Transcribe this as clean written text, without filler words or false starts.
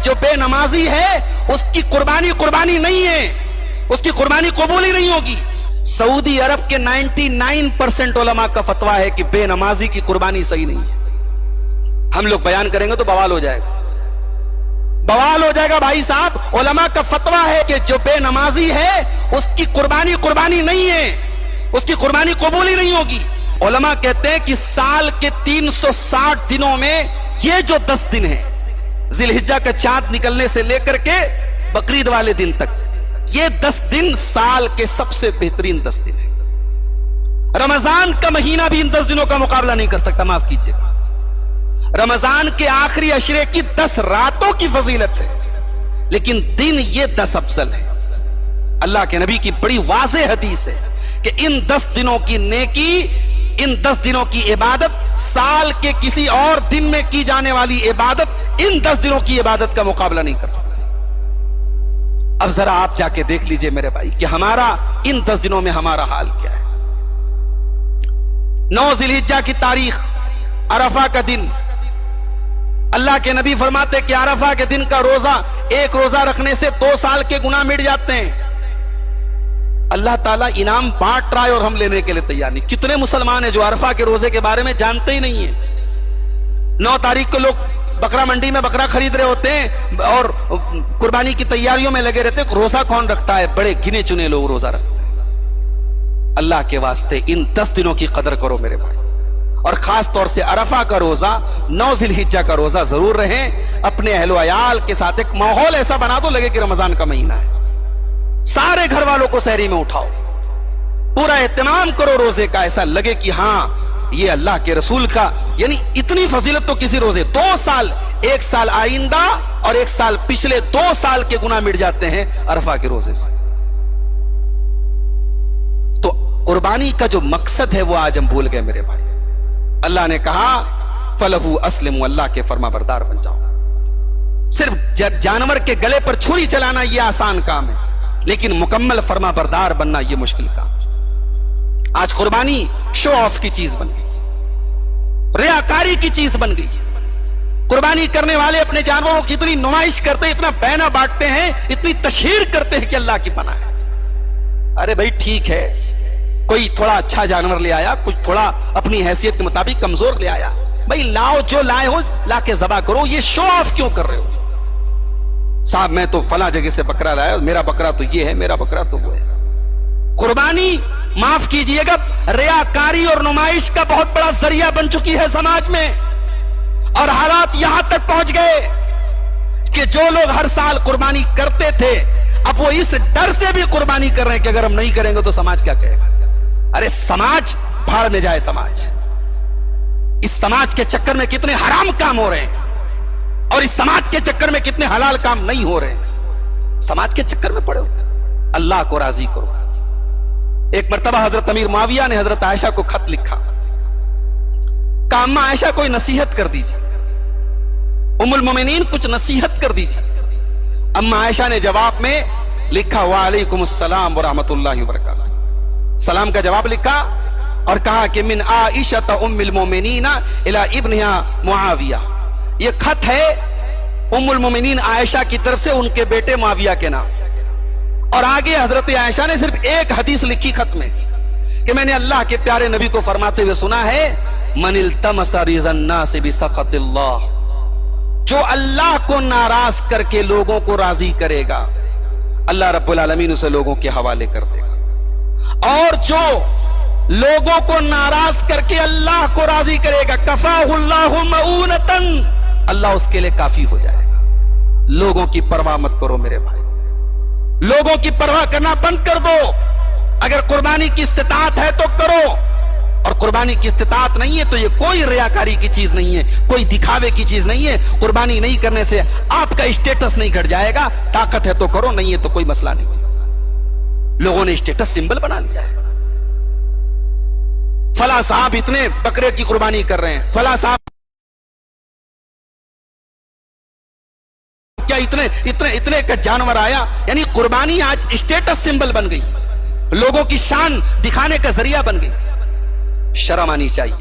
جو بے نمازی ہے اس کی قربانی قربانی نہیں ہے، اس کی قربانی قبول ہی نہیں ہوگی۔ سعودی عرب کے 99% علماء کا فتویٰ ہے کہ بے نمازی کی قربانی صحیح نہیں ہے۔ ہم لوگ بیان کریں گے تو بوال ہو جائے گا، بوال ہو جائے گا بھائی صاحب۔ علماء کا فتویٰ ہے کہ جو بے نمازی ہے اس کی قربانی قربانی نہیں ہے، اس کی قربانی قبول ہی نہیں ہوگی۔ علماء کہتے ہیں کہ سال کے 360 دنوں میں یہ جو 10 دن ہیں، ذی الحجہ کا چاند نکلنے سے لے کر کے بقرعید والے دن تک، یہ 10 دن سال کے سب سے بہترین 10 دن ہیں۔ رمضان کا مہینہ بھی ان 10 دنوں کا مقابلہ نہیں کر سکتا، معاف کیجیے۔ رمضان کے آخری عشرے کی 10 راتوں کی فضیلت ہے، لیکن دن یہ 10 افضل ہے۔ اللہ کے نبی کی بڑی واضح حدیث ہے کہ ان 10 دنوں کی نیکی، ان 10 دنوں کی عبادت سال کے کسی اور دن میں کی جانے والی عبادت ان 10 دنوں کی عبادت کا مقابلہ نہیں کر سکتی۔ اب ذرا آپ جا کے دیکھ لیجئے میرے بھائی کہ ہمارا ان 10 دنوں میں ہمارا حال کیا ہے۔ 9 ذی الحجہ کی تاریخ، عرفہ کا دن، اللہ کے نبی فرماتے کہ عرفہ کے دن کا روزہ، ایک روزہ رکھنے سے 2 سال کے گناہ مٹ جاتے ہیں۔ اللہ تعالیٰ انعام بانٹ رہا ہے اور ہم لینے کے لیے تیار نہیں۔ کتنے مسلمان ہیں جو عرفہ کے روزے کے بارے میں جانتے ہی نہیں ہیں۔ 9 تاریخ کو لوگ بکرا منڈی میں بکرا خرید رہے ہوتے ہیں اور قربانی کی تیاریوں میں لگے رہتے ہیں۔ روزہ کون رکھتا ہے؟ بڑے گنے چنے لوگ روزہ رکھتے ہیں۔ اللہ کے واسطے ان 10 دنوں کی قدر کرو میرے بھائی، اور خاص طور سے عرفہ کا روزہ، 9 ذی الحجہ کا روزہ ضرور رہیں۔ اپنے اہل و عیال کے ساتھ ایک ماحول ایسا بنا دو لگے کہ رمضان کا مہینہ ہے۔ سارے گھر والوں کو سحری میں اٹھاؤ، پورا اہتمام کرو روزے کا، ایسا لگے کہ ہاں یہ اللہ کے رسول کا، یعنی اتنی فضیلت تو کسی روزے۔ 2 سال، 1 سال آئندہ اور 1 سال پچھلے 2 سال کے گناہ مٹ جاتے ہیں عرفہ کے روزے سے۔ تو قربانی کا جو مقصد ہے وہ آج ہم بھول گئے میرے بھائی۔ اللہ نے کہا فَلَهُ أَسْلِمُوا، اللہ کے فرما بردار بن جاؤ۔ صرف جانور کے گلے پر چھری چلانا یہ آسان کام ہے، لیکن مکمل فرما بردار بننا یہ مشکل کام ہے۔ آج قربانی شو آف کی چیز بن گئی، ریاکاری کی چیز بن گئی۔ قربانی کرنے والے اپنے جانوروں کی اتنی نمائش کرتے ہیں، اتنا بینا بانٹتے ہیں، اتنی تشہیر کرتے ہیں کہ اللہ کی پناہ ہے۔ ارے بھائی ٹھیک ہے، کوئی تھوڑا اچھا جانور لے آیا، کچھ تھوڑا اپنی حیثیت کے مطابق کمزور لے آیا، بھائی لاؤ، جو لائے ہو لا کے ذبح کرو، یہ شو آف کیوں کر رہے ہو؟ صاحب میں تو فلاں جگہ سے بکرا لایا، میرا بکرا تو یہ ہے، میرا بکرا تو وہ ہے۔ قربانی معاف کیجئے گا ریاکاری اور نمائش کا بہت بڑا ذریعہ بن چکی ہے سماج میں، اور حالات یہاں تک پہنچ گئے کہ جو لوگ ہر سال قربانی کرتے تھے اب وہ اس ڈر سے بھی قربانی کر رہے ہیں کہ اگر ہم نہیں کریں گے تو سماج کیا کہے گا۔ ارے سماج بھاڑ میں جائے، سماج، اس سماج کے چکر میں کتنے حرام کام ہو رہے ہیں اور اس سماج کے چکر میں کتنے حلال کام نہیں ہو رہے ہیں۔ سماج کے چکر میں پڑے ہو، اللہ کو راضی کرو۔ ایک مرتبہ حضرت امیر معاویہ نے حضرت عائشہ کو خط لکھا، کہا اماں عائشہ کوئی نصیحت کر دیجیے، ام المومنین کچھ نصیحت کر دیجیے۔ اماں عائشہ نے جواب میں لکھا وعلیکم السلام ورحمۃ اللہ وبرکاتہ، سلام کا جواب لکھا اور کہا کہ من عائشہ ام المومنین الی ابنہا معاویہ، یہ خط ہے ام المومنین عائشہ کی طرف سے ان کے بیٹے معاویہ کے نام۔ اور آگے حضرت عائشہ نے صرف ایک حدیث لکھی خط میں کہ میں نے اللہ کے پیارے نبی کو فرماتے ہوئے سنا ہے من التمس رضا الناس بسخط اللہ، جو اللہ کو ناراض کر کے لوگوں کو راضی کرے گا اللہ رب العالمین اسے لوگوں کے حوالے کر دے گا، اور جو لوگوں کو ناراض کر کے اللہ کو راضی کرے گا کفاہ اللہ مؤونۃ، اللہ اس کے لیے کافی ہو جائے گا۔ لوگوں کی پرواہ مت کرو میرے بھائی، لوگوں کی پرواہ کرنا بند کر دو۔ اگر قربانی کی استطاعت ہے تو کرو، اور قربانی کی استطاعت نہیں ہے تو یہ کوئی ریاکاری کی چیز نہیں ہے، کوئی دکھاوے کی چیز نہیں ہے۔ قربانی نہیں کرنے سے آپ کا اسٹیٹس نہیں گھٹ جائے گا، طاقت ہے تو کرو، نہیں ہے تو کوئی مسئلہ نہیں۔ لوگوں نے اسٹیٹس سمبل بنا لیا ہے، فلاں صاحب اتنے بکرے کی قربانی کر رہے ہیں، فلاں صاحب کیا اتنے کا جانور آیا، یعنی قربانی آج اسٹیٹس سمبل بن گئی، لوگوں کی شان دکھانے کا ذریعہ بن گئی۔ شرم آنی چاہیے۔